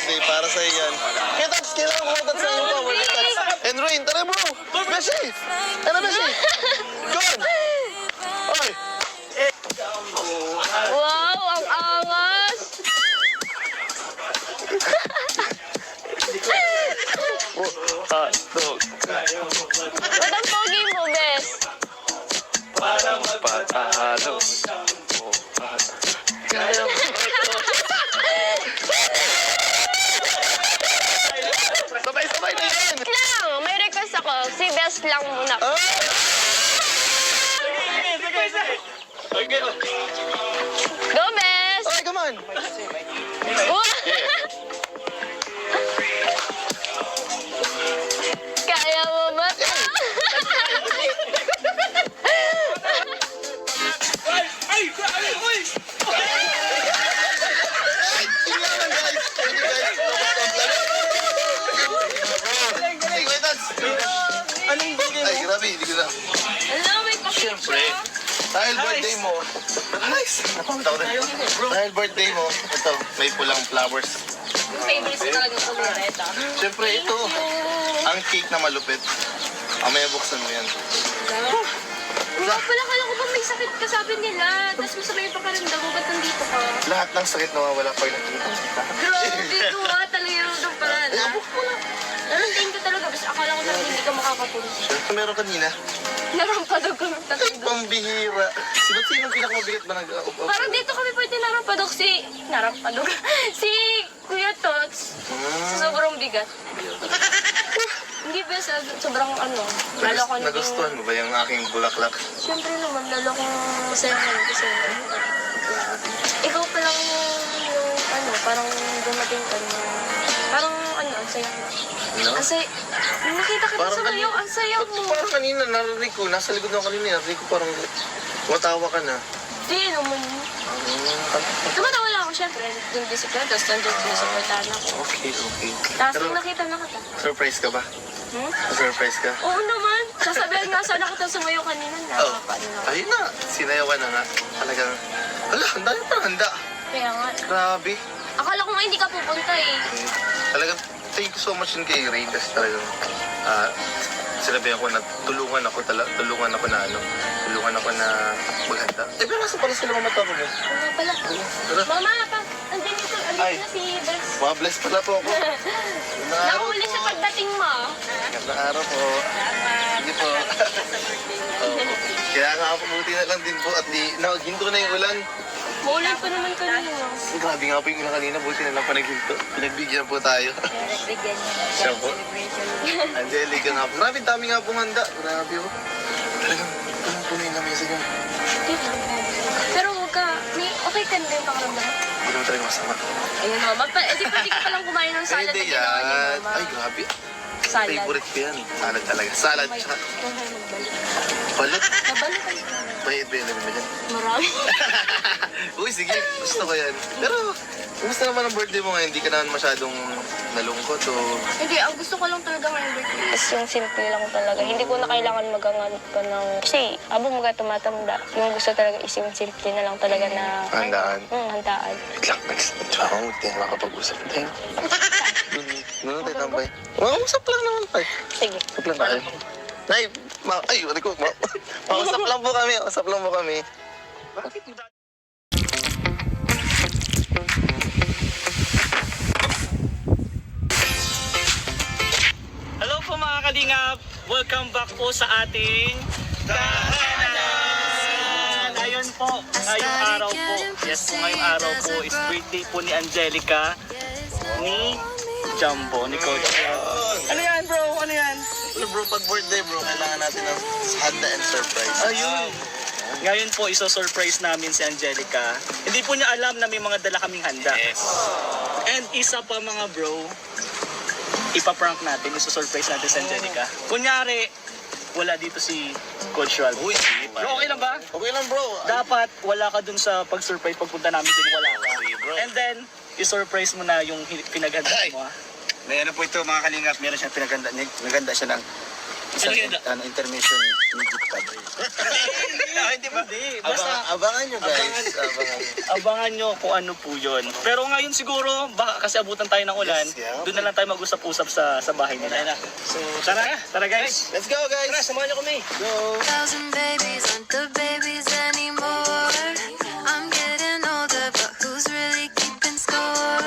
birthday para sa iyan. Kaya Tats, kailangan ko Tats sa iyong power. Tats. And Rain, tara bro! Beshi! Tara Beshi! Go on! Oy! Wow, ang angas! Hotdog. Ba't ang pogi mo, Bes? Patalo. Sabay-sabay na yan! Lang, may request ako. Si Bes lang muna. Go, Bes! Okay, come on! Kaya mo ba? Tingnan lang guys! Thank you guys! Hey, wait, Tats! Anong bigay Ay, mo? grabe, hindi ko na. Hello, may pakita. Siyempre, dahil birthday mo, nice! Napakita ko din. Dahil birthday mo, ito, may pulang flowers. Yung favorite ko talaga ng kulureta. Siyempre, ito, ang cake na malupit. Mamaya buksan mo yan. Nga pala, kala ko ba may sakit ka sabi nila. Tapos masama yung pakaramdam mo, ba't nandito ka? Lahat ng sakit nawawala pag nakikita kita. Grabe ko ha, talaga yung doon pala na. Narantayin ko talaga, basta akala ko na hindi ka makakapunta. Siyempre, meron kanina. Narampadog ko ng Ay, tatlo. pambihira. Sinong pinakamabigat ba nag... Parang dito kami pwede narampadog Narampadog? Si Kuya Tots. Sa sobrang bigat. Hindi ba sa sobrang lalo ko Nagustuhan mo ba yung aking bulaklak? Siyempre naman, lalo kong masaya ngayon kasi ikaw pa lang yung parang dumating ka na, parang ang saya mo. No? Ang saya, nakita kita Parang sa ngayon, ang saya mo. Parang kanina, narinig ko, nasa likod ako kanina, narinig ko parang matawa ka na. Di naman. Tumatawa lang ako siyempre, yung disiplina, tapos nandiyan sinusuportahan ako. Okay. Tapos Pero, nung nakita na kita. surprise ka ba? Surprise ka? Oo naman. Sasabihan nga sana kita sumayo kanina na. Oh, ayun na. Sinayaw ka na nga. Talagang, hala, ang dami pa handa. Kaya nga. Grabe. Akala ko nga hindi ka pupunta eh. Talagang, thank you so much din kay Ray. Kasi talagang, sinabihan ko na tulungan ako na maghanda. Eh, pero nasa pala sila mamata ko mo? Wala pala. Tara. Mama, andyan Ay. na si Bes. Mga bless pala po ako. Nahuli sa pagdating mo. Magandang araw po. Sige po. Oo. Kaya nga ako buti na lang din po at naghinto na yung ulan. Maulan pa naman kanina. Grabe nga po yung ulan kanina, buti na lang pa naghinto. Pinagbigyan po tayo. Bigyan niya. Siya po. Angelica nga po. Grabe, dami nga pong handa. Grabe po. Talagang, anong po na yung lamesa niyo? Pero huwag ka, okay ka na yung pakaramdam. Hindi naman talaga masama. Ayun mama, di pwede ka palang kumain ng salad na Hindi ginawa ni yan. mama. Ay, grabe. Salad. Favorite ko yan. Salad talaga. Salad siya. Balot. Nabalot ang Bayad ba yun namin na dyan? marami. Uy, sige. Gusto ko yan. Pero, kumusta naman ang birthday mo ngayon? Hindi ka naman masyadong nalungkot o... Hindi, ang gusto ko lang talaga ngayon birthday is yung simple lang talaga. Hindi ko na kailangan maganganap pa ng... Kasi, habang mga tumatanda, yung gusto talaga is yung simple na lang talaga na... Handaan. Handaan. Wait lang, tsaka mo, hindi na makapag-usap tayo. Ano tayo tambay? Usap lang naman tayo. Sige. Usap lang tayo. Nay, ay, wala ko. Mausap lang po kami. Usap lang po kami. Bakit mo Hello po mga kalingap! Welcome back po sa ating tahanan! Ayun po, ngayong araw po. Yes po, ngayong araw po is birthday po ni Angelica, ni Jumbo, ni Coach. Ano yan bro? Ano yan? Well, bro, pag birthday bro, kailangan natin ng handa and surprise. Ayun! Ngayon po, iso-surprise namin si Angelica. Hindi po niya alam na may mga dala kaming handa. Yes. And isa pa mga bro, ipaprank natin, iso-surprise natin si Angelica. Kunyari, wala dito si Coach Ralph. Uy, sige pa. Bro, okay lang ba? Okay lang bro. Dapat wala ka dun sa pag-surprise pagpunta namin din wala ka. Sige, bro. And then, i-surprise mo na yung pinaghanda Ay. mo ha. May ano po ito mga kalingap, meron siyang pinaganda siya ng Intermission music pad. Hindi ba? Basta Abangan nyo guys. abangan nyo kung ano po yun. Pero ngayon siguro, baka kasi abutan tayo ng ulan, Yes, yeah. doon na lang tayo mag-usap-usap sa bahay nila. So tara guys. Let's go guys. Tara, samahan nyo kami. Go. Thousand babies aren't the babies anymore. I'm getting older, but who's really keeping score?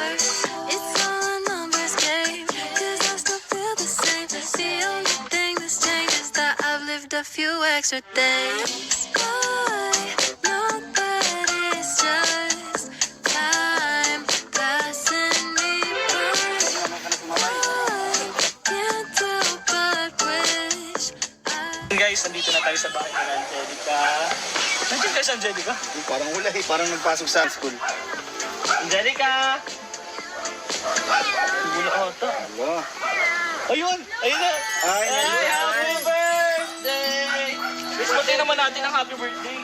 It's all a numbers game, 'cause I still feel the same. The only thing that's changed is that I've lived a few extra days. I know that it's just time passing me by. I can't help but wish I Guys, nandito na tayo sa bahay nila, Angelica. Nandiyan guys, Angelica. Parang wala eh. Parang nagpasok sa school. Angelica! Wala ata. Hello. Ayun! Ayun na! Ay, Happy birthday! Let's pati naman natin ang happy birthday.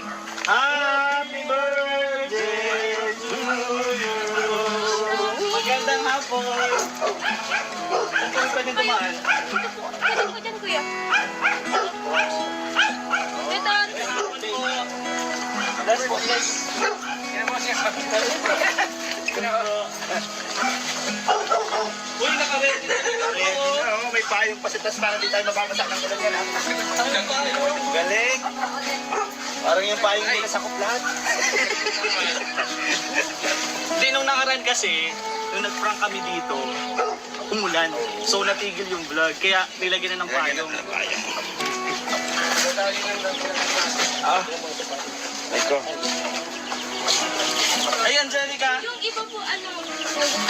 Happy birthday to you! Magandang hapon! Saan ka pwedeng tumaan? Pwede po dyan, kuya. Ito. Last po, guys. Uy, naka-ready na ako. May payong pasitas para di tayo mababasa ng ulan yan. Galing. Parang yung payong nila sa kuplat. Hindi, nung nakaraan kasi, nung nag-prank kami dito, umulan. So, natigil yung vlog. Kaya, nilagyan na ng payong. Eko. Ay, Angelica! Yung iba po,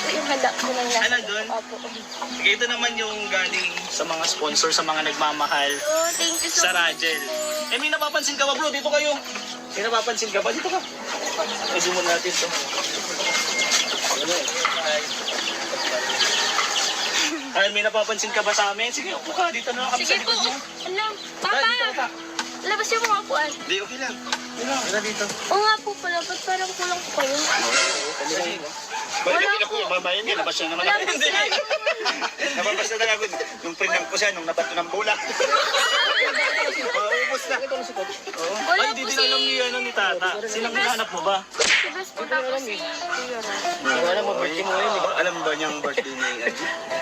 yung handa ko lang Ah, nandun? Opo. Sige, ito naman yung galing sa mga sponsor, sa mga nagmamahal Oh, thank you so sa much. Rajel. Eh, may napapansin ka ba, bro? Dito kayo. May napapansin ka ba? Dito ka. Ay, zoom mo natin to. Ay, may napapansin ka ba sa amin? Sige, upo ka. Dito na lang kami sa Sige po. likod mo. Alam, Tara, Papa! dito ka. Labas yung mga upuan. Hindi, okay lang. Wala dito. Oo nga po pala, ba't parang kulang po kayo? Bakit hindi na po yung babayan niya? Nabas siya naman Wala ako. po siya. Nababas na lang ako. Nung prinang ko siya, nung nabato ng bola. Maubos na. Wala Ay, po hindi si... din alam ni, ni Tata. Sinang hinahanap mo ba? Si Best po tapos si Kuya Ron. Wala mo birthday mo yun. Alam ba niyang birthday niya?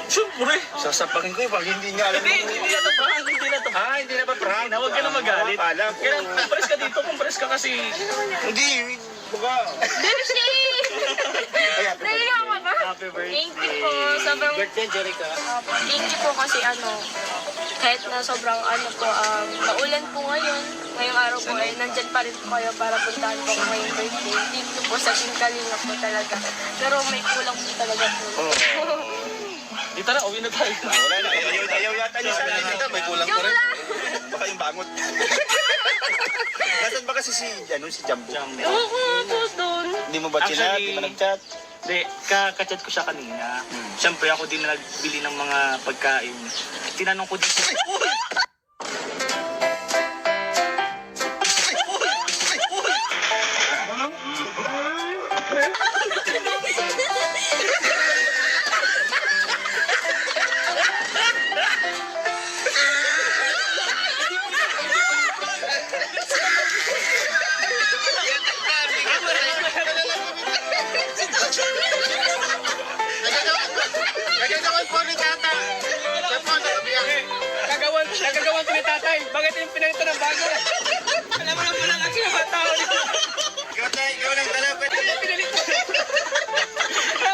Siyempre. Sasapakin ko yun pag hindi niya alam. Hindi na to prank. Hindi na to. Ah, hindi na ba prank? Huwag ka na magalit. Alam. Kaya compress ka dito, compress ka kasi. Hindi. Buka. Beshi! Kaya, Naiya ka ba? Happy birthday. Thank you po. Sobrang... Angelica. Thank you po kasi kahit na sobrang maulan po ngayon, ngayong araw po ay nandyan pa rin po kayo para puntahan po ako ngayong birthday. Thank you po sa Kalinga po talaga. Pero may kulang po talaga po. Di tara, uwi na tayo. wala na. Ayaw yata niya sa akin dito. May kulang pa Joke rin. lang! Baka yung bangot. Nasaan ba kasi si Jumbo? Jumbo. Oo po doon. Hindi mo ba chinat? Actually, Hindi mo nag-chat? Hindi, kachat ko siya kanina. Siyempre ako din na nagbili ng mga pagkain. Tinanong ko din siya. Nagagawan po ni Tata. Siya po, nakabiyak. Nagagawan ko ni tatay. Bakit yung pinagito ng bago? Alam mo na pala kasi yung mga tao dito. Ikaw nang talapit. Pinalit ko.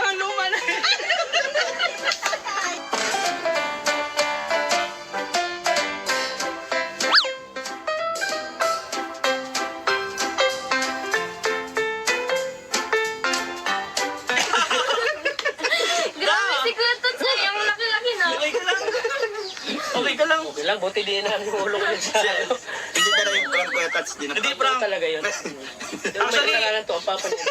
Ang luma na. Grabe si Kuya Tots, ang laki-laki na. Okay ka lang. Okay ka lang. Okay lang, buti di na yung ulo ko sa ano. Hindi na lang yung prank ko yung touch. Hindi, prank. Talaga yun. Yung may Actually- kasalanan to, ang papa niya.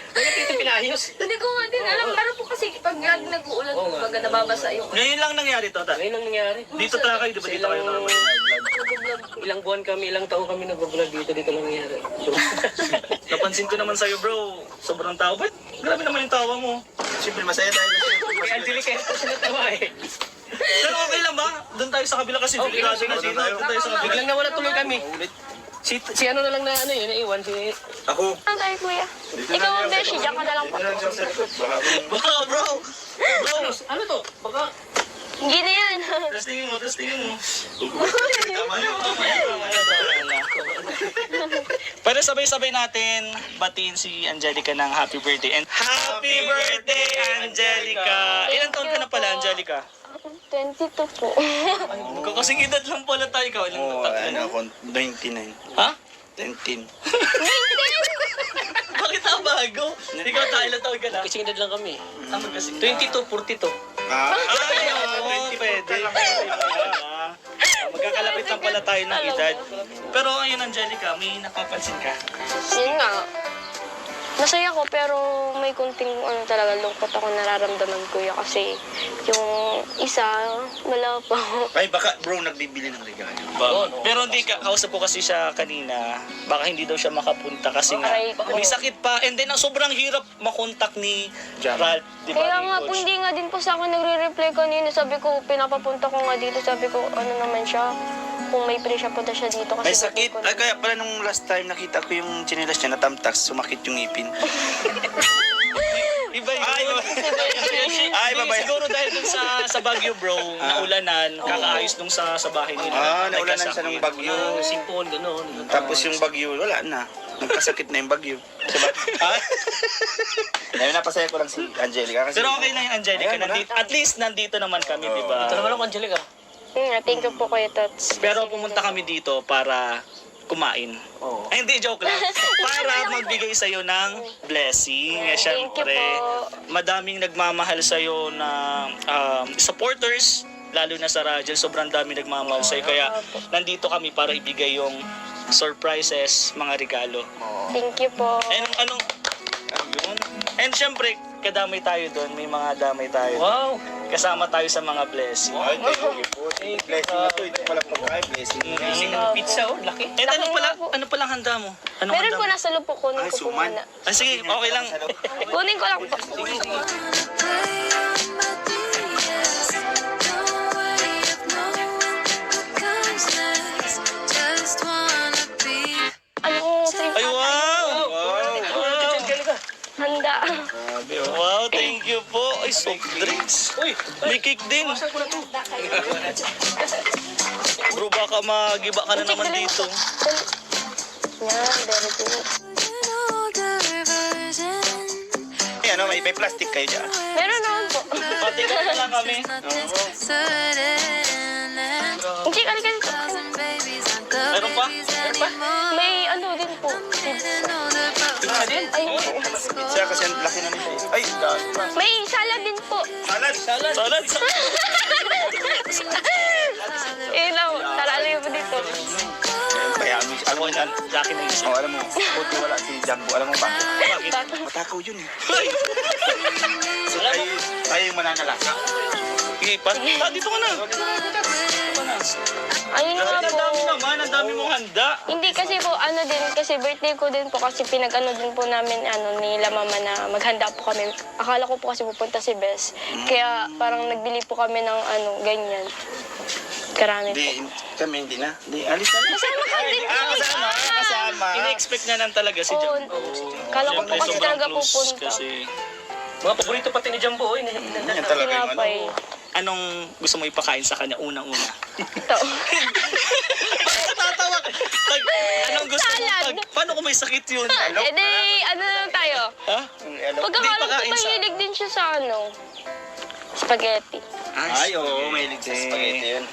Bakit ito pinayos? Hindi ko nga din alam. Pero po kasi pag lagi nag-uulan, Oo nga. kumbaga nababasa yung Ngayon lang nangyari to, ta. Ngayon ang nangyari. Dito talaga kayo, di ba? Sa Dito kayo ilang, naman. ilang buwan kami, ilang taon kami nag-vlog dito lang nangyari. Napansin ko naman sa'yo, bro. Sobrang tao. Ba't grabe naman yung tawa mo? Siyempre, masaya tayo kasi. Kay Angelica, ito siya natawa eh. Pero okay lang ba? Doon tayo sa kabila kasi delikado na dito. Doon tayo sa kabila. Biglang nawala tuloy kami. Si ano na lang na ano yun, naiwan si... Ako. Ang tayo, kuya. Ikaw ang beshi, diyan ka na lang po. Baka bro! Bro! Ano to? Baka... Hindi na yan. Testingin mo, testingin mo. Pero sabay-sabay natin batiin si Angelica ng happy birthday. And happy birthday, Angelica! Ilan taon ka na pala, Angelica? 22 po. Magkakasing edad lang pala tayo. Ikaw, ilang Oo, taon? ano ako, 29. Ha? 19. Bakit ang bago? Ikaw tayo, ilang taon ka na? Kasing edad lang kami. Tama kasi. 22, 42. Ay, oo, pwede. Magkakalapit lang pala tayo ng edad. Pero ayun, Angelica, may napapansin ka. Yun nga. Masaya ko pero may kunting talaga lungkot ako nararamdaman, kuya, kasi yung isa wala pa. Ay, baka bro, nagbibili ng regalo. Pero hindi ka, kausap ko kasi siya kanina, baka hindi daw siya makapunta kasi nga Aray ko. may sakit pa. And then, ang sobrang hirap makontak ni Ralph, di ba? Kaya ni nga po, Coach? hindi nga din po sa akin nagre-reply kanina. Sabi ko, pinapapunta ko nga dito. Sabi ko, ano naman siya, kung may pre siya, punta siya dito. Kasi May sakit. ko Ay, kaya pala nung last time nakita ko yung chinelas niya, natamtas, sumakit yung ngipin. Iba yun. Ay, babay. Siguro dahil dun sa Baguio, bro, naulanan, kakaayos nung sa bahay nila. Naulanan siya ng bagyo. Sipon, gano'n. Tapos yung bagyo, wala na. Nagkasakit na yung bagyo. Diba? Ayun, napasaya ko lang si Angelica. Kasi Pero okay lang yung Angelica, Ayan, wala. at least nandito naman kami, di ba? Ito naman ako, Angelica. Thank you po, Kuya Tots. Pero pumunta kami dito para kumain. Oo. Ay, hindi, joke lang. Para magbigay sa'yo ng blessing. Siyempre, po. madaming nagmamahal sa'yo na supporters, lalo na sa Rajel. Sobrang dami nagmamahal sa'yo. Kaya nandito kami para ibigay yung surprises, mga regalo. Thank you po. And anong yun? And siyempre, kadamay tayo doon. May mga damay tayo. Wow! Kasama tayo sa mga blessing. Ay, thank you po. Blessing na to. Ito pala pagkain. Blessing. Kasing pizza, oh, laki. And ano palang handa mo? Anong Meron handa po mo? nasa loob po, kunin Ay, ko po suman. muna. Ah, sige, okay lang. Kunin ko lang po. Play on my DS. Don't worry if no one comes next. Just wanna be. Ano, sa'yo Ay, wow! Angelica. handa. Wow, thank you po. Ay, soft drinks. Uy! May cake din. Saan ko na to? Bro, baka magiba ka na naman dito. Yan, very good. An older version. Ay, ano, may plastic kayo dyan. Meron naman po. Pati ka na lang kami. Nothing's certain. And Hindi, kalika dito. thousand babies aren't the Meron pa? babies anymore. May ano din po. Getting older, but Ay, Siya kasi ang laki na nito. Ay, dahil pa. may salad din po. Salad! Salad! Salad. Eh lang, tarali po dito. Kaya, alam mo, Laki na isa. alam mo, buti wala si Jumbo. Alam mo ba? Bakit? Matakaw yun eh. Ay! So, tayo yung mananalasa. Sige, dito ka na. Ayun nga Ang po. dami naman, ang dami mong handa. Hindi kasi po, ano din, kasi birthday ko din po kasi pinag-ano din po namin, nila mama na maghanda po kami. Akala ko po kasi pupunta si Bes. Kaya parang nagbili po kami ng ganyan. Karami po. Hindi, kami hindi na. Hindi, alis na. Kasama ka din po. Kasama. Ini-expect na lang talaga si Oo. John. Kala ko po kasi Sobrang talaga close pupunta. Kasi, Mga paborito pati ni Jumbo, oh. Yan talaga yung ano. Tinapay. anong gusto mo ipakain sa kanya unang-una? Ito. Tatawa ka. Anong gusto mo? Salad. Paano kung may sakit yun? Eh di, ano lang tayo. Ha? Pagkakalam ko, pakain sa- mahilig din siya sa spaghetti. Ay, oo, may sa spaghetti yun.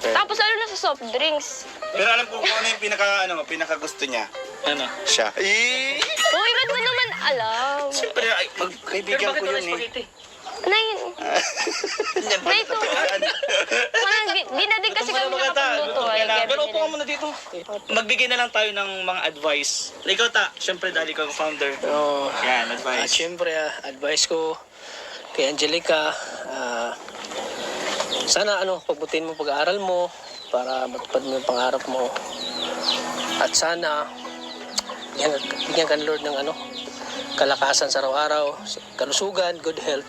Tapos lalo na sa soft drinks. Pero alam ko kung ano yung pinaka gusto niya. Ano? Siya. Eh! Uy, ba't mo naman alam? Siyempre, ay, Pero magkaibigan bakit ko wala yun eh. spaghetti? Ano yun? Yan pa Dito. tapakan. Parang di na din kasi kami nakapagluto. Pero upo ka muna dito. Magbigay na lang tayo ng mga advice. Ikaw ta, syempre dahil ikaw ang founder. Oh, Yan, at advice. syempre, advice ko kay Angelica, sana pagbutin mo pag-aaral mo para matupad mo yung pangarap mo. At sana, bigyan ka ng Lord ng kalakasan sa araw-araw, kalusugan, good health,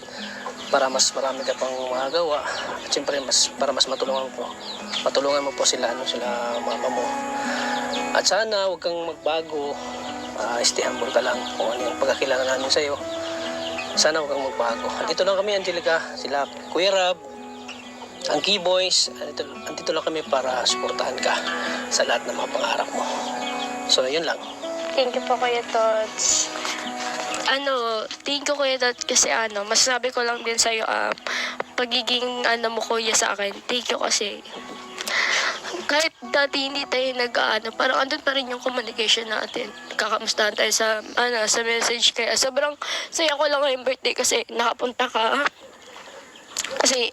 para mas marami ka pang magagawa. At siyempre, para mas matulungan mo po sila, sila mama mo. At sana huwag kang magbago, stay humble ka lang kung ano yung pagkakilala namin sa'yo. Sana huwag kang magbago. Andito lang kami, Angelica, sila Kuya Rab, ang Keyboys, andito lang kami para suportahan ka sa lahat ng mga pangarap mo. So, yun lang. Thank you po, Kuya Tots. Thank you, Kuya Tots, kasi masasabi ko lang din sa'yo, pagiging mo, Kuya, sa akin. Thank you kasi kahit dati hindi tayo parang andun pa rin yung communication natin. Kakamustahan tayo sa message, kaya sobrang saya ko lang ngayong birthday kasi nakapunta ka. Kasi,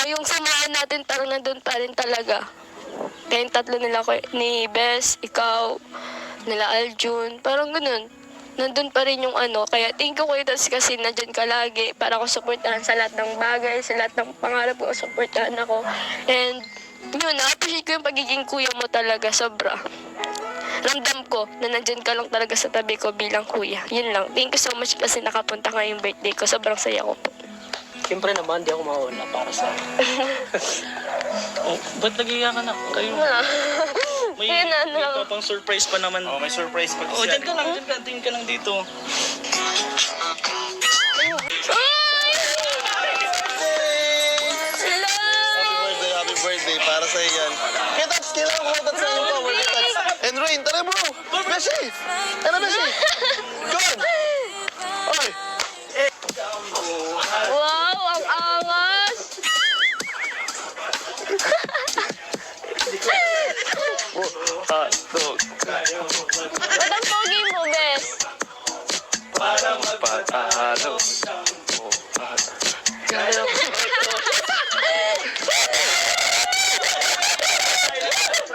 yung samahan natin parang nandun pa rin talaga. Kayong tatlo nila, ni Bes, ikaw, nila Aljun, parang ganun. Nandun pa rin yung Kaya thank you, Kuya Tots, kasi nandyan ka lagi para ko supportahan sa lahat ng bagay, sa lahat ng pangarap ko, supportahan ako. And, yun, na-appreciate ko yung pagiging kuya mo talaga, sobra. Ramdam ko na nandyan ka lang talaga sa tabi ko bilang kuya. Yun lang. Thank you so much kasi nakapunta ka yung birthday ko. Sobrang saya ko po. Siyempre naman, di ako mawala para sa... Oh, ba't nagiya ka na? Kayo. May, Ayun, may papang surprise pa naman. Oh, may surprise pa Oh, dyan ka lang, tingin ka lang dito. Happy birthday para sa yan. Kaya Tots, kailangan ko Tots sa yung power ni Tots. And Rain, tara bro! Beshi! Ano Beshi? Go on! Okay. Wow, ang angas! Ba't ang pogi mo, Bes?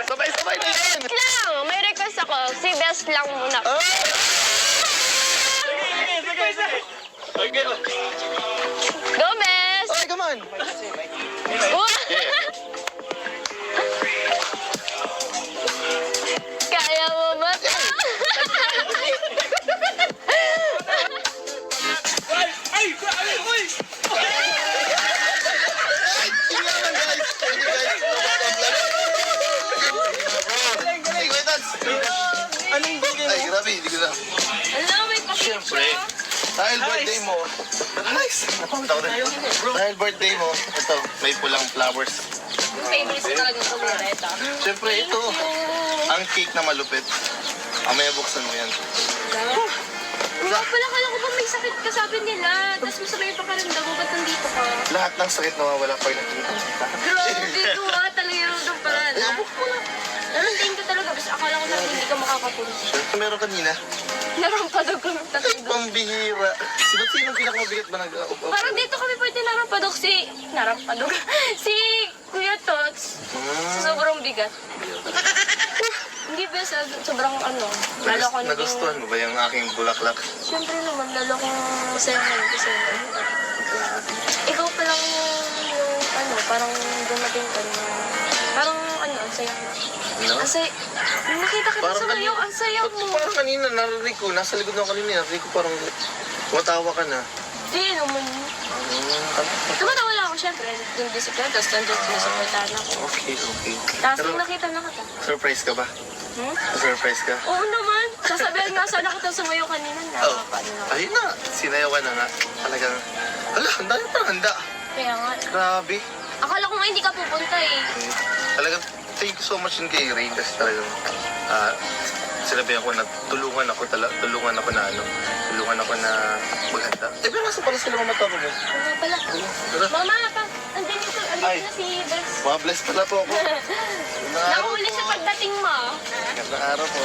Sabay-sabay na yan! Lang, may request ako. Si Bes lang muna. Ah! Okay. Go, Bes! Okay, come on! Kaya mo ba? Sige naman guys! Thank you guys! No problem. Hey, Kuya Tots! Anong bigay Ay, grabe, hindi ko na. Hello, may pakita. Siyempre, dahil birthday mo, nice! Dahil birthday mo, ito, may pulang flowers. Yung favorite ko talaga ito, Loretta. Siyempre, ito, ang cake na malupit. Amaya buksan mo yan. Wala pala, kala ko ba may sakit ka, sabi nila. Tapos masama yung pakaramdam mo, ba't nandito ka? Lahat ng sakit nawawala pag nakikita kita. Grabe, duwa talaga yung doon pala na. Thank you talaga, basta akala ko na hindi ka makakapunta. Siyempre, meron kanina. Narampadog kami tatlo. Pambihira. Sinong pinakamabigat ba nag-uupo? Parang dito kami pwede narampadog si Kuya Tots. Sa sobrang bigat. Hindi ba sobrang lalo ko Nagustuhan mo ba yung aking bulaklak? Siyempre naman, lalo kong masaya ngayon kasi ikaw pa lang yung parang dumating ka na parang ang saya mo. No? Ang saya, nakita kita Parang sa ngayon, ang saya mo. Parang kanina, narinig ko, nasa likod ng kanina, narinig ko parang matawa ka na. Hindi naman. Tumatawa lang ako, syempre. Yung disiplina, tapos nandun sinusuportahan ako. Okay. Tapos Pero, nung nakita na kita. surprise ka ba? Hmm? Surprise ka? Oo naman. Sasabihan nga sana kita sumayo kanina na. Oh, ayun na. Sinayawan na nga. Talagang, handa yung parang handa. Kaya nga. Grabe. Akala ko nga hindi ka pupunta eh. Talagang, thank you so much din kay Rain kasi talagang, sinabihan ko na tulungan ako na maghanda. Eh, pero nasa pala sila mamatawa mo? Ano pala? Tara. Mama, andin Ay. na si Bes. Mabless pala po ako. Nahuli sa pagdating mo. Magandang araw po.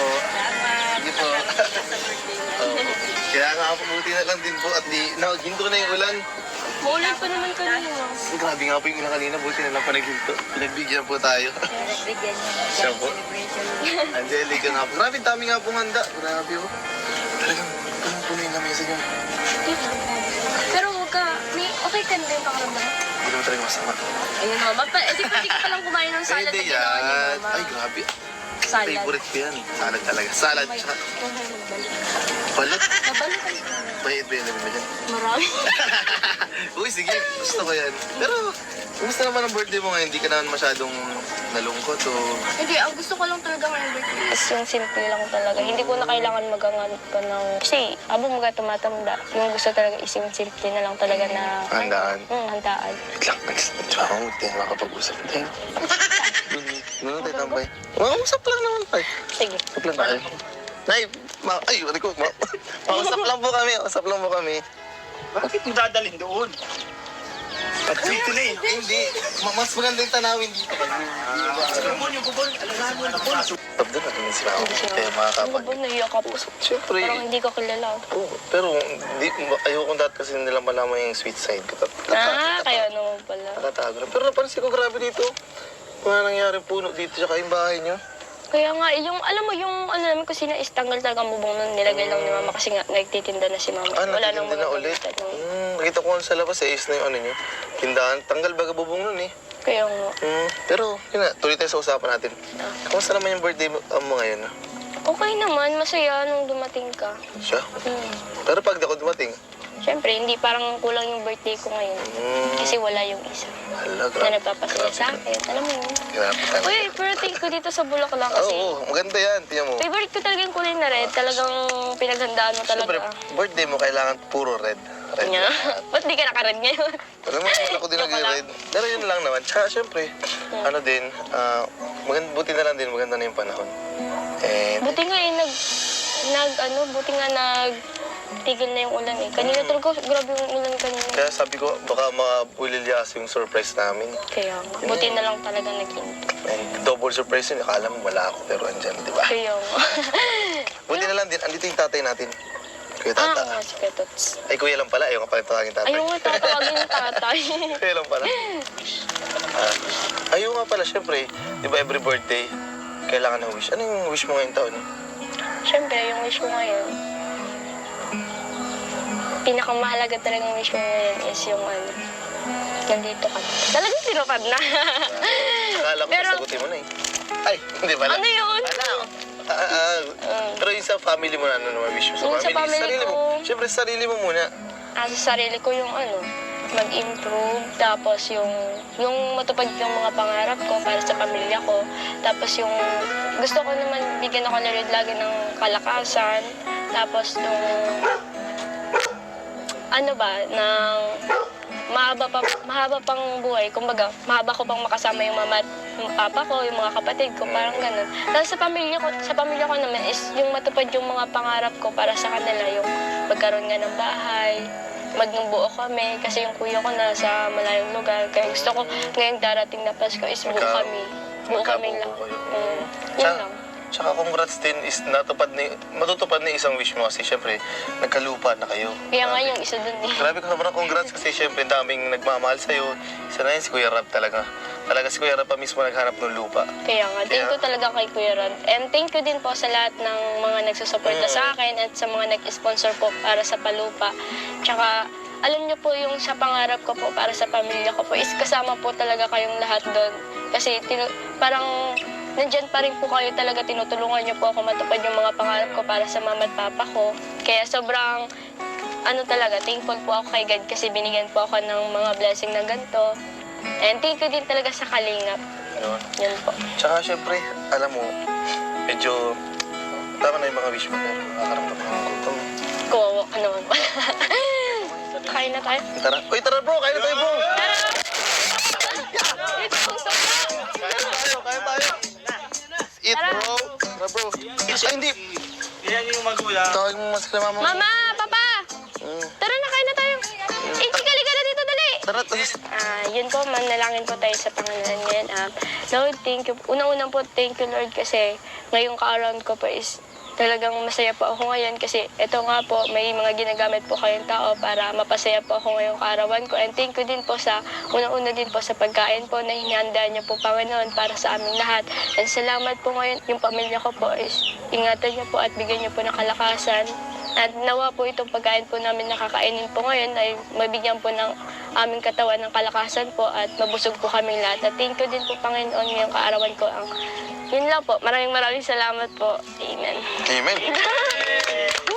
Sige po. Oo. Kaya nga po, buti na lang din po at hinto na yung ulan. Maulan pa naman kanina. Grabe nga po yung ulan kanina, buti na lang pa naghinto. Pinagbigyan po tayo. Bigyan niya. Siya po. Angelica nga po. Grabe, dami nga pong handa. Grabe po. Talagang punong-puno yung lamesa niyo. Pero huwag ka, okay ka na ba yung pakaramdam? Hindi naman talaga masama. Ayun mama, di pwede ka palang kumain ng salad na Pwede ginawa ni yan. mama. Ay, grabe. Salad. Favorite ko yan. Salad talaga. Salad Oh my tsaka God. balat. Nabalik ka. Bayad ba yun mo dyan? Marami. Uy, sige. Gusto ko yan. Pero, kumusta naman ang birthday mo ngayon? Hindi ka naman masyadong nalungkot o... Hindi, ang gusto ko lang talaga ngayong birthday is yung simple lang talaga. Hindi ko na kailangan magangat pa ng... Kasi, habang mga tumatanda, yung gusto talaga is yung simple na lang talaga na... Handaan. Handaan. Wait lang. Tsaka mo, tayo makapag-usap tayo. Ano tayo tambay? Mausap lang naman tayo. Sige. Usap lang tayo. Nay, ay, wala ko. Mausap lang po kami. Usap lang po kami. Bakit mo dadalhin doon? At dito na eh. Hindi. Mas maganda yung tanawin dito. Kubol yung kubol. Alam mo na kubol. Stop doon natin si Mao. Kaya mga Ano kapag. ba, naiyak ka po. Siyempre. Parang hindi ko kilala. Oo, pero ayoko dati kasi nila malaman yung sweet side ko. Kaya naman pala. Nakatago na. Pero napansin ko grabe dito. Mga nangyari puno dito tsaka yung bahay niyo. Kaya nga, yung, alam mo, yung ano namin kusina is tanggal talaga ang bubong nun. Nilagay lang ni mama kasi nga nagtitinda na si mama. Ah, Wala nang nagtitinda na mga ulit. gamitan, no? Nakita ko sa labas eh, is na yung ano niyo. Tindahan, tanggal baga bubong nun eh. Kaya nga. Pero, yun na, tuloy tayo sa usapan natin. Kamusta naman yung birthday mo ngayon? Okay naman, masaya nung dumating ka. Siya? Pero pag ako dumating, Siyempre, hindi parang kulang yung birthday ko ngayon. Kasi wala yung isa hala, na grabe. nagpapasaya sa akin. Alam mo yun. Grabe talaga. Uy, pero thank you dito sa Bulacan Oo, kasi maganda yan, tiyan mo. favorite ko talaga yung kulay na red. Talagang pinaghandaan mo Siyempre, talaga. birthday mo kailangan puro red. Red. Nya. Ba't di ka naka-red ngayon? Alam mo, ako din Joke lang. nag-red. Pero yun lang naman. Tsaka syempre, ano din, buti na lang din, maganda na yung panahon. Eh, Buti nga eh, buti nga tigil na yung ulan eh. Kanina talaga, grabe yung ulan kanina. kaya sabi ko, baka maulilyas yung surprise namin. Kaya nga, buti na lang talaga naging. And double surprise yun, akala mo wala ako, pero andyan, di ba? Kaya nga. Buti na lang din, andito yung tatay natin. Kuya Ah, Tata. nga, si Petots. Ay, kuya lang pala, ayaw nga pala tawagin tatay. Ayaw nga tatawagin yung tatay. Kuya lang pala. Ayaw nga pala, syempre, di ba every birthday, kailangan ng wish. Ano yung wish mo ngayong taon? Siyempre, yung wish ko ngayon, pinakamahalaga talagang wish ko ngayon is yung ano, nandito ka. Talagang tinupad na. Akala ko Pero- sagutin mo na eh. Ay, hindi pala. Ano yun? Pero yung sa family mo na, ano naman wish mo sa Yung family? sa family sarili ko. mo. Siyempre, sarili mo muna. Sa sarili ko yung ano, mag-improve, tapos yung matupad yung mga pangarap ko para sa pamilya ko, tapos yung gusto ko naman bigyan ako ni Lord lagi ng kalakasan, tapos yung ano ba, ng mahaba pang buhay, kumbaga, mahaba ko pang makasama yung mama at yung papa ko, yung mga kapatid ko, parang ganun. Tapos sa pamilya ko naman is yung matupad yung mga pangarap ko para sa kanila, yung magkaroon nga ng bahay, magbuo kami, kasi yung kuya ko nasa malayong lugar, kaya gusto ko ngayong darating na Pasko is buo kami. Buo kami lang. Magkabuo kayo. Yun lang. Tsaka congrats din is matutupad na isang wish mo kasi syempre, nagkalupa na kayo. Kaya nga yung isa dun eh. Grabe ko sobrang congrats kasi syempre daming nagmamahal sa'yo. Isa na yun si Kuya Rab talaga. Talaga si Kuya Rab pa mismo naghanap ng lupa. Kaya nga, thank you talaga kay Kuya Rod. And thank you din po sa lahat ng mga nagsusuporta sa akin at sa mga nag-sponsor po para sa Palupa. Tsaka, alam niyo po yung sa pangarap ko po para sa pamilya ko po is kasama po talaga kayong lahat doon. Kasi parang nandyan pa rin po kayo talaga, tinutulungan niyo po ako matupad yung mga pangarap ko para sa mama at papa ko. Kaya sobrang thankful po ako kay God kasi binigyan po ako ng mga blessing na ganito. And thank you din talaga sa Kalingap. Yun. Yun po. Tsaka syempre, alam mo, medyo tama na yung mga wish mo pero nakakaramdam ka ng gutom. Kawawa ka naman pala. Kain na tayo. Tara. Uy, tara bro! Kain na tayo bro! Ito ang sama. Kain tayo! Eat bro! Tara bro! Ay, hindi! Yan yung magulang. Tawag mo mas kay mama mo. Mama! Papa! Tara na, kain na tayo. Chikali ka na dito, dali! Tara, Yun po, manalangin po tayo sa Panginoon ngayon. Lord, thank you. Unang-unang po, thank you Lord kasi ngayong ka-around ko po is talagang masaya po ako ngayon kasi ito nga po, may mga ginagamit po kayong tao para mapasaya po ako ngayong kaarawan ko. And thank you din po sa, unang-una din po sa pagkain po na hinihanda niyo po Panginoon para sa aming lahat. And salamat po ngayon, yung pamilya ko po is ingatan niyo po at bigyan niyo po ng kalakasan. At nawa po itong pagkain po namin nakakainin po ngayon ay mabigyan po ng aming katawan ng kalakasan po at mabusog po kaming lahat. At thank you din po Panginoon ngayong kaarawan ko. Yun lang po. Maraming salamat po. Amen. Amen. Wait lang.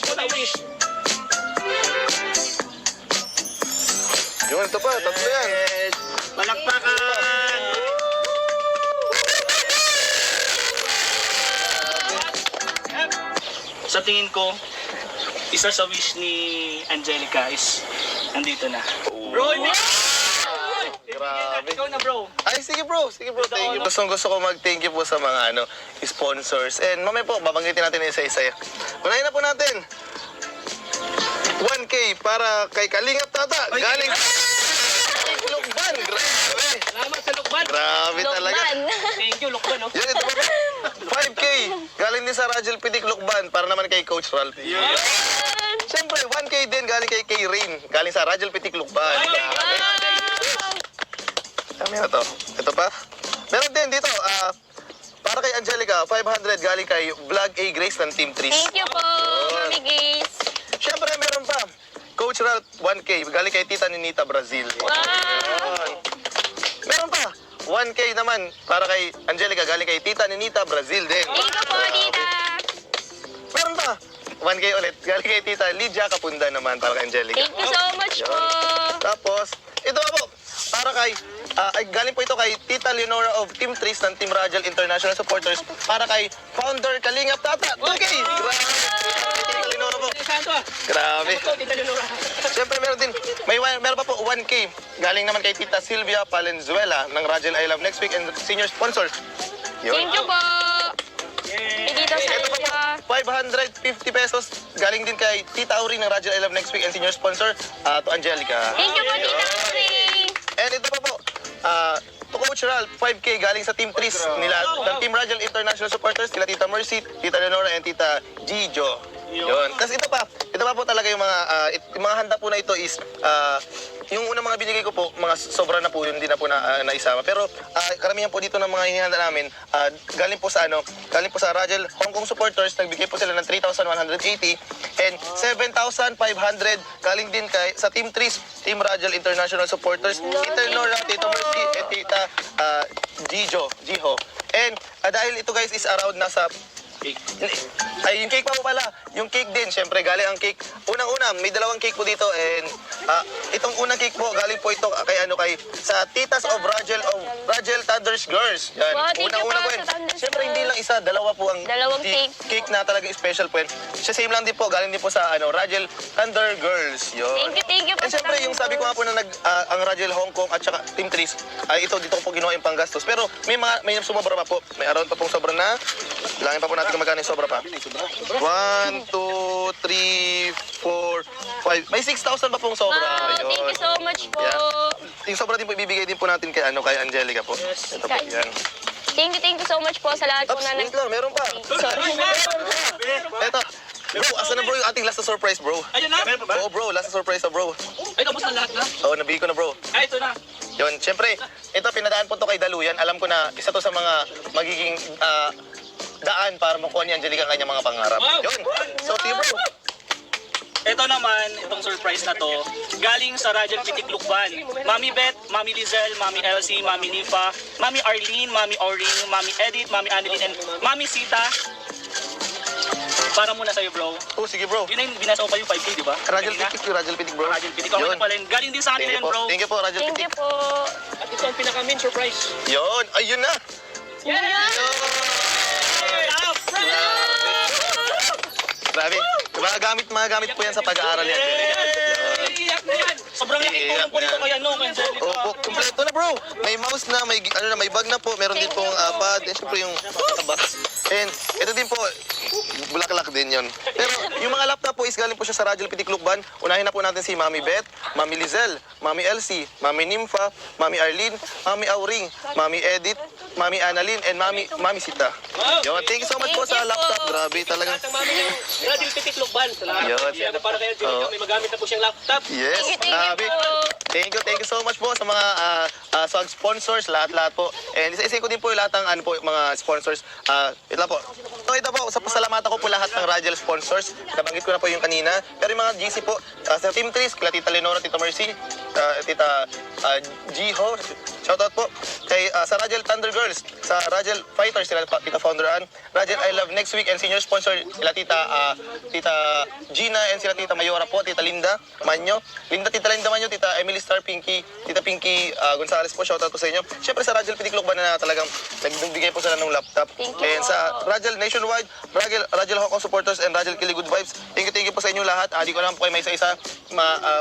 mo na wish. Yun, ito pa, tatlo yan. Yes. Palakpakan! Sa tingin ko, isa sa wish ni Angelica is nandito na. Bro, hindi! Grabe. Ikaw na bro. Ay, sige bro. Sige bro. Thank you. Gusto ko mag-thank you po sa mga sponsors. And mamaya po, babanggitin natin isa-isa. Unahin na po natin. 1K para kay Kalingap Tata. Galing sa Lukban. Grabe. Salamat sa Lukban. Grabe talaga. Thank you, Lukban. Oh. Yan, ito pa. 5K. Galing din sa Rajel Pitik Lukban para naman kay Coach Ralph. Siyempre, 1K din galing kay Rain. Galing sa Rajel Pitik Lukban. Dami na to. Ito pa. Meron din dito, para kay Angelica, 500 galing kay Vlog A Grace ng Team 3. Thank you po, Mami Grace. Siyempre, meron pa. Coach Ralph, 1K. Galing kay Tita Ninita Brazil. Wow! Ayan. Meron pa. 1K naman para kay Angelica. Galing kay Tita Ninita Brazil din. Thank you po, Tita. Meron pa. 1K ulit. Galing kay Tita Lydia Kapunda naman para kay Angelica. Thank you so much po. Tapos, ito pa po. Para kay, galing po ito kay Tita Leonora of Team 3 ng Team Rajel International Supporters. Para kay Founder Kalingap Tata. 2K! Grabe! Tita Leonora po. Grabe. Siyempre meron din, meron pa po 1K. Galing naman kay Tita Silvia Valenzuela ng Rajel I Love Next Week and senior sponsor. Yun. Thank you po. Kay Tita Ito pa po, Silvia. 550 pesos. Galing din kay Tita Auring ng Rajel I Love Next Week and senior sponsor to Angelica. Thank you po, Tita Auring. And ito pa po, to Coach Ralph, 5K galing sa Team 3 nila, ng Team Rajel International Supporters, nila Tita Mercy, Tita Leonora, and Tita Gijo. Yun. Tapos ito pa po talaga yung mga handa po na ito is, yung unang mga binigay ko po, mga sobra na po yun, hindi na po naisama. Pero karamihan po dito ng mga hinihanda namin, galing po sa Rajel Hong Kong supporters, nagbigay po sila ng 3,180 and 7,500 galing din sa Team 3, Team Rajel International Supporters, Tita Nora, Tita Mercy, at Tita Gijo. And dahil ito guys is around nasa ay, yung cake pa po pala. Yung cake din, syempre, galing ang cake. Unang-una, may dalawang cake po dito. And itong unang cake po, galing po ito kay sa Titas of Rajel Thunders Girls. Yan. Wow, thank you Unang-una po po sa yan. Thunders Syempre, hindi Girls. lang isa, dalawa po ang Dalawang cake. na talagang special po yan. Same lang din po, galing din po sa Rajel Thunder Girls. Yun. Thank you po And sa syempre, yung sabi ko nga po na ang Rajel Hong Kong at saka Team 3, ay ito dito ko po ginawa yung panggastos. Pero may sumobra pa po. May around pa pong sobra na. Bilangin pa po natin kung magkano yung sobra pa. 1, 2, 3, 4, 5. May 6,000 pa pong sobra. Wow, thank Yun. you so much po. Yeah. Yung sobra din po ibibigay din po natin kay Angelica po. Ito po yan. Thank you so much po sa lahat po Oops, na wait lang, meron pa. Sorry. Ito. Bro, asa na bro yung ating last na surprise, bro? Ayun na. Oo, bro, last na surprise na, bro. Ay, tapos na lahat na. Oo, nabigay ko na, bro. Ay, ito na. Yun, syempre, ito pinadaan po to kay Daluyan. Alam ko na isa to sa mga magiging daan para makuha ni Angelica ang kanyang mga pangarap. Wow. Yun. So, to you, bro. Ito naman, itong surprise na to, galing sa Rajel Pitik Lukban. Mami Beth, Mami Lizelle, Mami Elsie, Mami Nifa, Mami Arlene, Mami Auring, Mami Edith, Mami Annalyn, and Mami Sita. Para muna sa'yo, bro. Oh, sige, bro. Yun na yung binasa ko pa yung 5K, di ba? Rajel Kanina. Pitik, Rajel Pitik, bro. Rajel Pitik. Ako na pala yun. Galing din sa Thank kanila you yan, po. bro. Thank you po, Rajel Thank you Pitik. po. At ito ang pinaka-main surprise. Yun, ayun na. Grabe. Magagamit po yan sa pag-aaral ni Angelica. Iiyak na yan. Sobrang laking tulong po nito kay Angelica. Opo, kumpleto na, bro. May mouse na, may bag na po. Meron din pong pad. And syempre yung box. And ito din po, bulaklak din yon. Pero yung mga laptop po is galing po siya sa Rajel Pitik Lukban. Unahin na po natin si Mami Beth, Mami Lizelle, Mami Elsie, Mami Nympha, Mami Arlene, Mami Auring, Mami Edith, Mami Annalyn, and Mami Sita. Yun, thank you so much po sa laptop. Grabe talaga. At ang mami ng Rajel Pitik Lukban. Salamat. Yun. Siyempre para kay Angelica, may magamit na po siyang laptop. Yes, Thank you grabe. po. Thank you so much po sa mga swag sponsors, lahat po. And isa-isa ko din po yung lahat ng mga sponsors. Ito po. Ito po, sa pasalamatan ko po lahat ng Rajel sponsors. Nabanggit ko na po yung kanina. Pero yung mga GC po, sa Team 3, kila Tita Leonora, Tita Mercy, Tita Giho, Shoutout po kay sa Rajel Thunder Girls, sa Rajel Fighters, sila Tita Founder Ann, Rajel I Love Next Week, and senior sponsor sila Tita Gina and sila Tita Mayora po, Tita Linda Manyo, Tita Linda Manyo, Tita Emily Star Pinky, Tita Pinky Gonzales po, shoutout po sa inyo. Siyempre sa Rajel Pitik Lukban na talagang nagbigay po sila ng laptop. Thank you And po. sa Rajel Nationwide, Rajel Hong Kong supporters and Rajel Kili Good Vibes, thank you po sa inyo lahat. Di ko lang po kayo may isa-isa.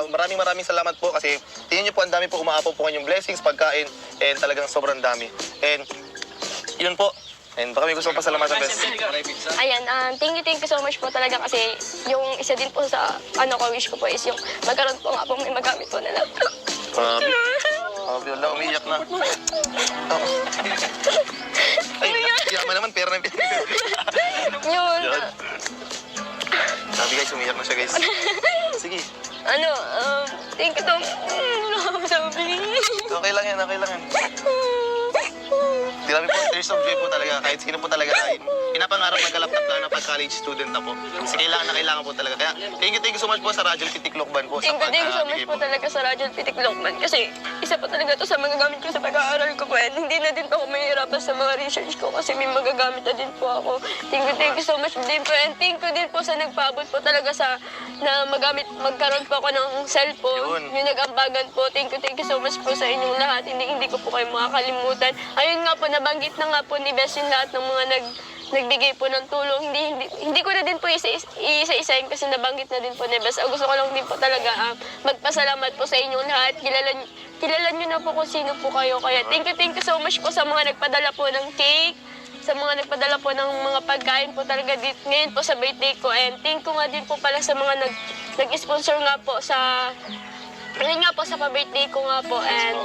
Maraming salamat po kasi tingin niyo po ang dami po umaapaw po kanyang blessings, pagkain, and talagang sobrang dami. And yun po. And baka may gusto pa pasalamatan, Bes. Ayan, thank you so much po talaga kasi yung isa din po sa wish ko po is yung magkaroon po nga po may magamit po na laptop. Grabe. Grabe, wala, umiiyak na. Ay, iyak mo naman, pera na yung Yun. Yun. Sabi guys, umiyak na siya guys. Sige. Thank you so much. Wala akong sabi. Okay lang yan, okay lang yan. Grabe po, tears of joy po talaga. Kahit sino po talaga ay pinapangarap magka-laptop lang na pag-college student na po. Kasi kailangan po talaga. Kaya thank you so much po sa Rajel Pitik Lukban po. Thank you so much po talaga sa Rajel Pitik Lukban kasi isa pa talaga to sa magagamit ko sa pag-aaral ko po. And hindi na din po ako mahihirapan sa mga research ko kasi may magagamit na din po ako. Thank you so much din po. And thank you din po sa nagpaabot po talaga sa na magkaroon po ako ng cellphone. Yun. Yung nag-ambagan po. Thank you so much po sa inyong lahat. Hindi ko po kayo makakalimutan. Ayun nga po, nabanggit na nga po ni Bes yung lahat ng mga nagbigay po ng tulong. Hindi ko na din po isa-isahin kasi nabanggit na din po ni Bes. Gusto ko lang din po talaga magpasalamat po sa inyong lahat. Kilala nyo na po kung sino po kayo. Kaya thank you so much po sa mga nagpadala po ng cake, sa mga nagpadala po ng mga pagkain po talaga dito ngayon po sa birthday ko. And thank you nga din po pala sa mga nag-sponsor nga po sa ngayon nga po sa pa-birthday ko nga po. And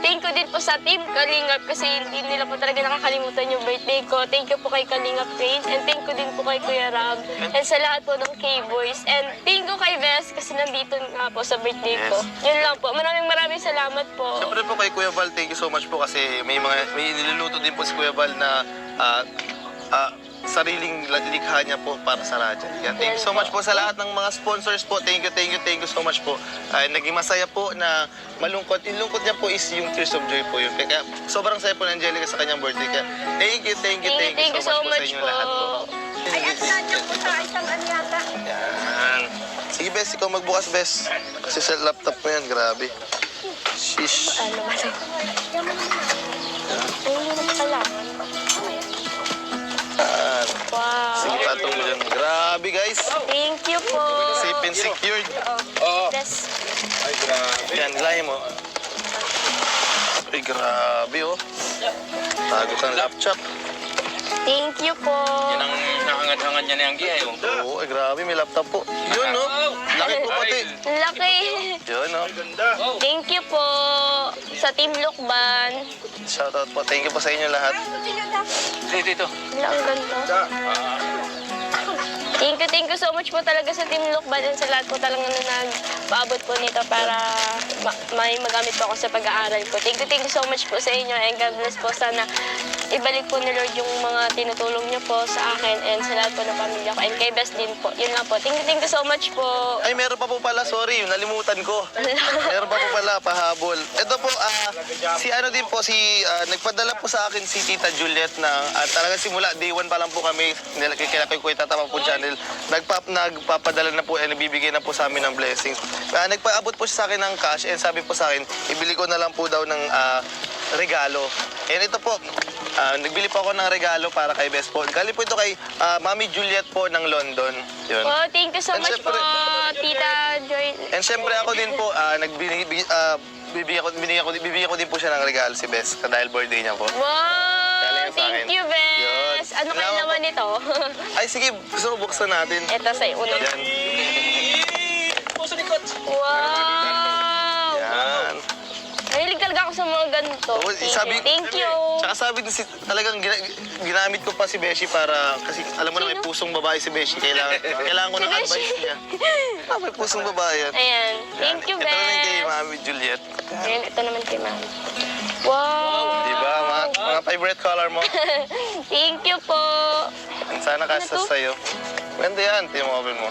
thank you din po sa Team Kalingap kasi hindi nila po talaga nakakalimutan yung birthday ko. Thank you po kay Kalingap Page and thank you din po kay Kuya Rab and sa lahat po ng K-Boys. And thank you kay Bes kasi nandito nga po sa birthday ko. Yun lang po. Maraming salamat po. Siyempre po kay Kuya Val, thank you so much po kasi may niluluto din po si Kuya Val na sariling likha niya po para sa Rajel. Yan. Thank you so much po sa lahat ng mga sponsors po. Thank you so much po. Naging masaya po na malungkot. Yung lungkot niya po is yung tears of joy po yun. Kaya sobrang saya po ng Angelica sa kanyang birthday. Kaya thank you so much po sa inyo lahat po. Ay, at nandiyan po sa isang anyata. Yan. Sige, Bes, ikaw magbukas, Bes. Kasi sa laptop mo yan, grabe. Shish. Ano ba? Ay, yun pala. Yan. Wow. Sige, patong mo dyan. Grabe, guys. Thank you po. Safe and secured. Bes. Yan, lahi mo. Ay, grabe, oh. Tago kang laptop. Thank you po. Yan ang nakangad-hangad niya na yung gihay. Oo, ay, grabe, may laptop po. Yun, no? Laki po pati. Laki. Yun, no? Thank you po sa Team Lukban. Shoutout po. Thank you po sa inyo lahat. Dito. Wala, ang ganda. Thank you so much po talaga sa Team Lukban and sa lahat po talaga na nagpaabot po nito para may magamit po ako sa pag-aaral ko. Thank you so much po sa inyo and God bless po. Sana ibalik po ni Lord yung mga tinutulong niyo po sa akin and sa lahat po ng pamilya ko. And kay Best din po. Yun lang po. Thank you so much po. Ay, meron pa po pala. Sorry, nalimutan ko. Meron pa po pala, pahabol. Ito po, nagpadala po sa akin si Tita Juliet na talaga simula, day 1 pa lang po kami, kaya kay Kuya Tata po channel, nagpapadala na po, nagbibigay na po sa amin ng blessings. Nagpaabot po siya sa akin ng cash and sabi po sa akin, ibili ko na lang po daw ng regalo. And ito po, nagbili po ako ng regalo para kay Best po. Galing po ito kay Mami Juliet po ng London. Yun. Oh, thank you so And much po, syempre- Tita Joy. And syempre ako din po, bibigyan ko din po siya ng regalo si Bes dahil birthday niya po. Wow! Galing sa akin. Thank you, Bes. Yun. Ano kayo Salamat naman po. ito? Ay sige, gusto mo buksan natin. Ito sa ulo. Yan. Puso likod. Wow! Yan. Nahilig talaga ako sa mga ganito. Oo, Thank you. Tsaka sabi din talagang ginamit ko pa si Beshi para, kasi alam mo na may pusong babae si Beshi. Kailangan ko Si ng Beshi. advice niya. May pusong babae yan. Ayan. Thank you, Ito na rin kay Bes. Mami Juliet. Ayan, ito naman kay Mami. Wow! Diba? Mga favorite color mo. Thank you po. Sana Ano kasas to? sa'yo. Ganda yan. Tingnan mo, open mo.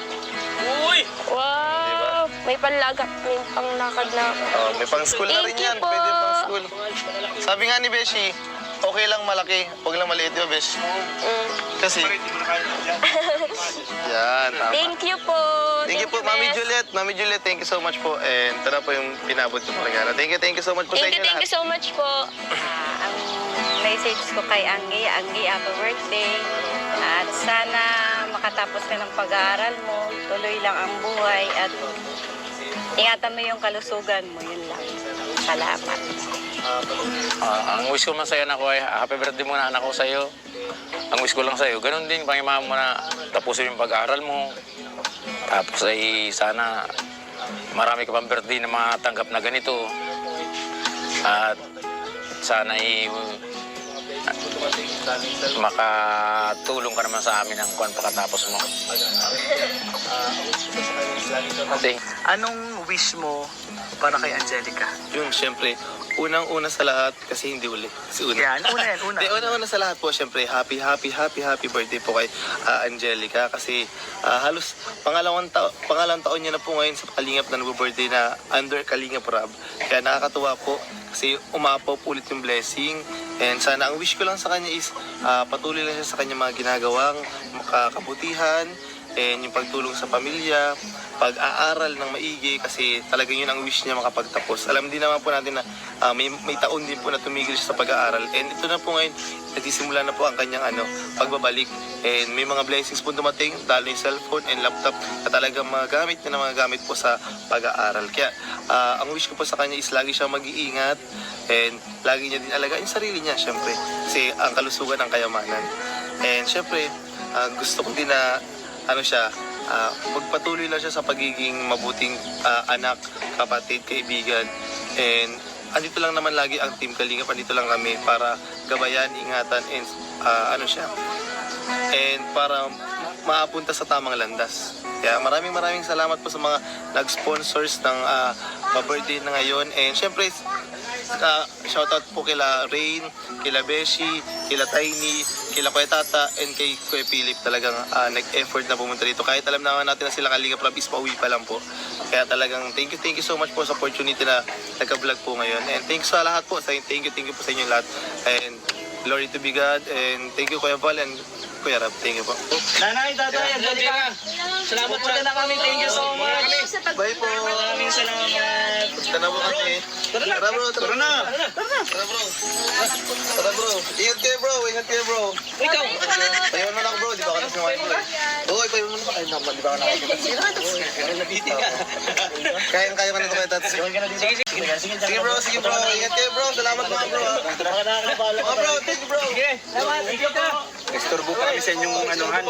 Uy! Wow! Diba? May may panlagak, may panglakad na ako. Oh, may pang-school na rin Thank you yan. po. Pwede pang-school. Sabi nga ni Beshi, okay lang malaki, huwag lang maliit, di ba, Besh? Mm. Kasi, yan, tama. Thank you po. Thank you po, Mami Bes. Juliet. Mami Juliet, thank you so much po. And ito na po yung pinabot ko po regalo. Thank you so much po sa Thank inyo you lahat. so much po. Ang message ko kay Anggi, happy birthday. At sana makatapos ka ng pag-aaral mo, tuloy lang ang buhay at ingatan mo yung kalusugan mo, yun lang. Salamat. Ang wish ko man sa'yo anak ko ay happy birthday muna anak ko sa'yo. Ang wish ko lang sa'yo, ganun din pangimahan mo na tapusin yung pag-aaral mo. Tapos ay sana marami ka pang birthday na matanggap na ganito. At sana ay makatulong ka naman sa amin ng kuwan pagkatapos mo. Anong wish mo para kay Angelica? Yun, syempre, unang-una sa lahat, kasi hindi uli. Kasi una. Yan, una yan, una. Hindi, unang-una sa lahat po, syempre, happy birthday po kay Angelica. Kasi halos pangalawang taon niya na po ngayon sa Kalingap na nag-birthday na under Kalingap Rab. Kaya nakakatuwa po kasi umapaw po ulit yung blessing. And sana ang wish ko lang sa kanya is patuloy lang siya sa kanya mga ginagawang kabutihan and yung pagtulong sa pamilya, pag-aaral ng maigi kasi talagang yun ang wish niya makapagtapos. Alam din naman po natin na may taon din po na tumigil siya sa pag-aaral. And ito na po ngayon, nagsisimula na po ang kanyang pagbabalik. And may mga blessings po dumating, lalo yung cellphone and laptop na talagang magagamit niya na magagamit po sa pag-aaral. Kaya ang wish ko po sa kanya is lagi siyang mag-iingat and lagi niya din alagaan yung sarili niya, syempre. Kasi ang kalusugan ng kayamanan. And syempre, gusto ko din na magpatuloy lang siya sa pagiging mabuting anak, kapatid, kaibigan. And andito lang naman lagi ang Team Kalingap, andito lang kami para gabayan, ingatan, and and para maapunta sa tamang landas. Kaya maraming salamat po sa mga nag-sponsors ng birthday na ngayon. And syempre, shoutout po kila Rain, kila Beshi, kila Tiny, kila Kuya Tata, and kay Kuya Philip. Talagang nag-effort na pumunta dito. Kahit alam naman natin na sila Kalingap Rab is pauwi pa lang po. Kaya talagang thank you so much po sa opportunity na nagka-vlog po ngayon. And thank you sa lahat po. Thank you po sa inyo lahat. And glory to be God. And thank you Kuya Val and Kuya Rab. Thank you po. Nanay, tatay, Angelica. Salamat po na kami. Thank you so much. Bye po. Maraming salamat. Punta na po kami. Tara bro. Tara na. Tara bro. Tara bro. Ingat kayo bro. Ikaw. Payawan mo lang bro. Di ba ka nasumahin bro? Oo, payawan mo na. Ay naman. Di ba ka nakasin? Kaya ka na ito kaya tatas. Sige bro. Ingat kayo bro. Salamat mga bro. Mga bro. Thank you bro. Salamat. Thank you po. Istorbo pa kami sa inyong anuhan.